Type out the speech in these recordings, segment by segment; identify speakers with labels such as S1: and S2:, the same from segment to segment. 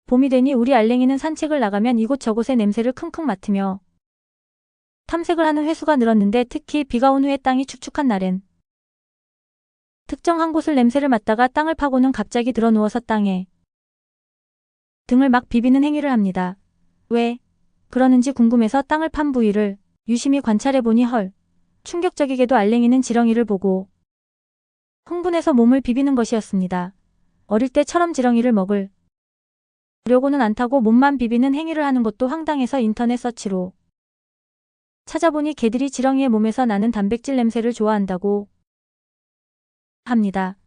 S1: 봄이 되니 우리 알랭이는 산책을 나가면 이곳저곳의 냄새를 킁킁 맡으며 탐색을 하는 횟수가 늘었는데 특히 비가 온 후에 땅이 축축한 날엔 특정 한 곳을 냄새를 맡다가 땅을 파고는 갑자기 들어 누워서 땅에 등을 막 비비는 행위를 합니다. 왜 그러는지 궁금해서 땅을 판 부위를 유심히 관찰해보니 헐, 충격적이게도 알랭이는 지렁이를 보고 흥분해서 몸을 비비는 것이었습니다. 어릴 때처럼 지렁이를 먹으려고는 않다고 몸만 비비는 행위를 하는 것도 황당해서 인터넷 서치로 찾아보니 개들이 지렁이의 몸에서 나는 단백질 냄새를 좋아한다고 합니다.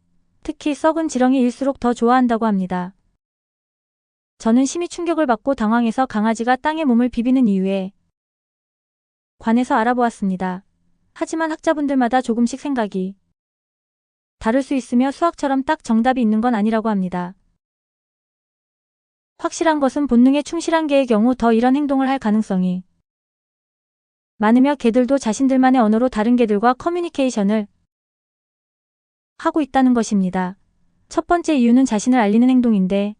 S1: 특히 썩은 지렁이일수록 더 좋아한다고 합니다. 저는 심히 충격을 받고 당황해서 강아지가 땅에 몸을 비비는 이유에 관해서 알아보았습니다. 하지만 학자분들마다 조금씩 생각이 다를 수 있으며 수학처럼 딱 정답이 있는 건 아니라고 합니다. 확실한 것은 본능에 충실한 개의 경우 더 이런 행동을 할 가능성이 많으며 개들도 자신들만의 언어로 다른 개들과 커뮤니케이션을 하고 있다는 것입니다. 첫 번째 이유는 자신을 알리는 행동인데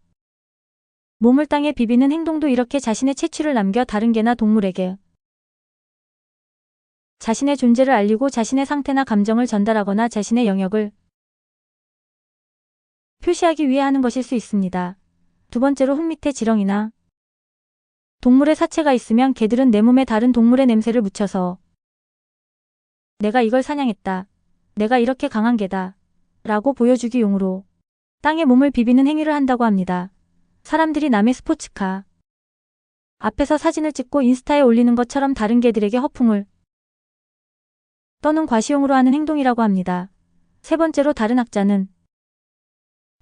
S1: 몸을 땅에 비비는 행동도 이렇게 자신의 채취를 남겨 다른 개나 동물에게 자신의 존재를 알리고 자신의 상태나 감정을 전달하거나 자신의 영역을 표시하기 위해 하는 것일 수 있습니다. 두 번째로 흙 밑에 지렁이나 동물의 사체가 있으면 개들은 내 몸에 다른 동물의 냄새를 묻혀서 내가 이걸 사냥했다. 내가 이렇게 강한 개다. 라고 보여주기 용으로 땅에 몸을 비비는 행위를 한다고 합니다. 사람들이 남의 스포츠카 앞에서 사진을 찍고 인스타에 올리는 것처럼 다른 개들에게 허풍을 떠는 과시용으로 하는 행동이라고 합니다. 세 번째로 다른 학자는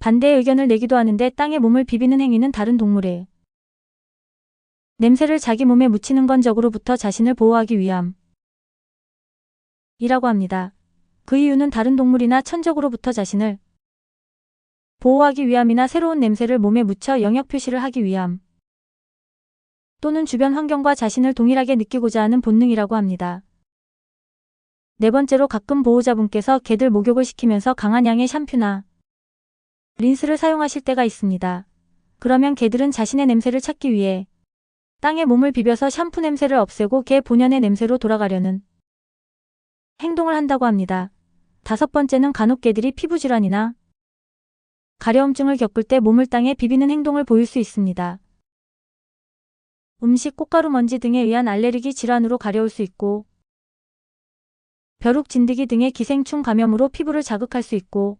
S1: 반대의 의견을 내기도 하는데 땅에 몸을 비비는 행위는 다른 동물의 냄새를 자기 몸에 묻히는 건 적으로부터 자신을 보호하기 위함이라고 합니다. 그 이유는 다른 동물이나 천적으로부터 자신을 보호하기 위함이나 새로운 냄새를 몸에 묻혀 영역 표시를 하기 위함 또는 주변 환경과 자신을 동일하게 느끼고자 하는 본능이라고 합니다. 네 번째로 가끔 보호자분께서 개들 목욕을 시키면서 강한 양의 샴푸나 린스를 사용하실 때가 있습니다. 그러면 개들은 자신의 냄새를 찾기 위해 땅에 몸을 비벼서 샴푸 냄새를 없애고 개 본연의 냄새로 돌아가려는 행동을 한다고 합니다. 다섯 번째는 간혹 개들이 피부질환이나 가려움증을 겪을 때 몸을 땅에 비비는 행동을 보일 수 있습니다. 음식, 꽃가루, 먼지 등에 의한 알레르기 질환으로 가려울 수 있고 벼룩, 진드기 등의 기생충 감염으로 피부를 자극할 수 있고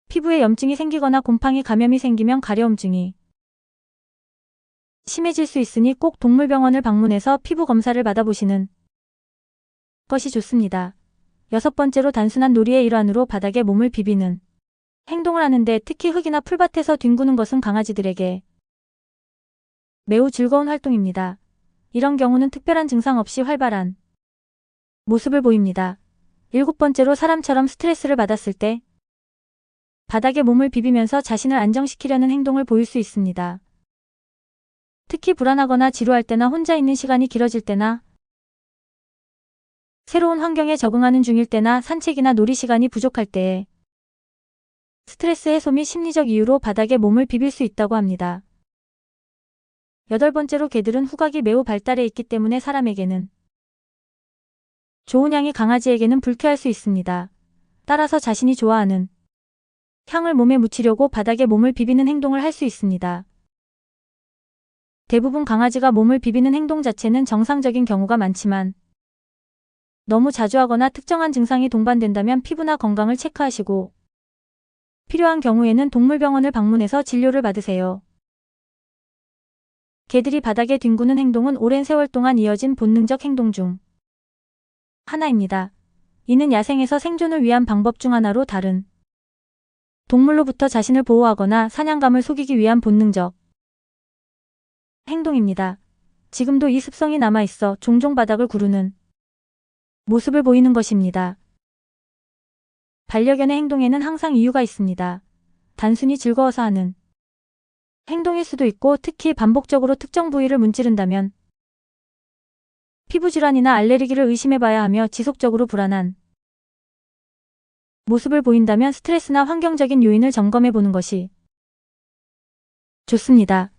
S1: 피부에 염증이 생기거나 곰팡이 감염이 생기면 가려움증이 심해질 수 있으니 꼭 동물병원을 방문해서 피부 검사를 받아보시는 것이 좋습니다. 여섯 번째로 단순한 놀이의 일환으로 바닥에 몸을 비비는 행동을 하는데 특히 흙이나 풀밭에서 뒹구는 것은 강아지들에게 매우 즐거운 활동입니다. 이런 경우는 특별한 증상 없이 활발한 모습을 보입니다. 일곱 번째로 사람처럼 스트레스를 받았을 때 바닥에 몸을 비비면서 자신을 안정시키려는 행동을 보일 수 있습니다. 특히 불안하거나 지루할 때나 혼자 있는 시간이 길어질 때나 새로운 환경에 적응하는 중일 때나 산책이나 놀이 시간이 부족할 때에 스트레스 해소 및 심리적 이유로 바닥에 몸을 비빌 수 있다고 합니다. 여덟 번째로 개들은 후각이 매우 발달해 있기 때문에 사람에게는 좋은 향이 강아지에게는 불쾌할 수 있습니다. 따라서 자신이 좋아하는 향을 몸에 묻히려고 바닥에 몸을 비비는 행동을 할 수 있습니다. 대부분 강아지가 몸을 비비는 행동 자체는 정상적인 경우가 많지만 너무 자주 하거나 특정한 증상이 동반된다면 피부나 건강을 체크하시고 필요한 경우에는 동물병원을 방문해서 진료를 받으세요. 개들이 바닥에 뒹구는 행동은 오랜 세월 동안 이어진 본능적 행동 중 하나입니다. 이는 야생에서 생존을 위한 방법 중 하나로 다른 동물로부터 자신을 보호하거나 사냥감을 속이기 위한 본능적 행동입니다. 지금도 이 습성이 남아있어 종종 바닥을 구르는 모습을 보이는 것입니다. 반려견의 행동에는 항상 이유가 있습니다. 단순히 즐거워서 하는 행동일 수도 있고 특히 반복적으로 특정 부위를 문지른다면 피부질환이나 알레르기를 의심해봐야 하며 지속적으로 불안한 모습을 보인다면 스트레스나 환경적인 요인을 점검해보는 것이 좋습니다.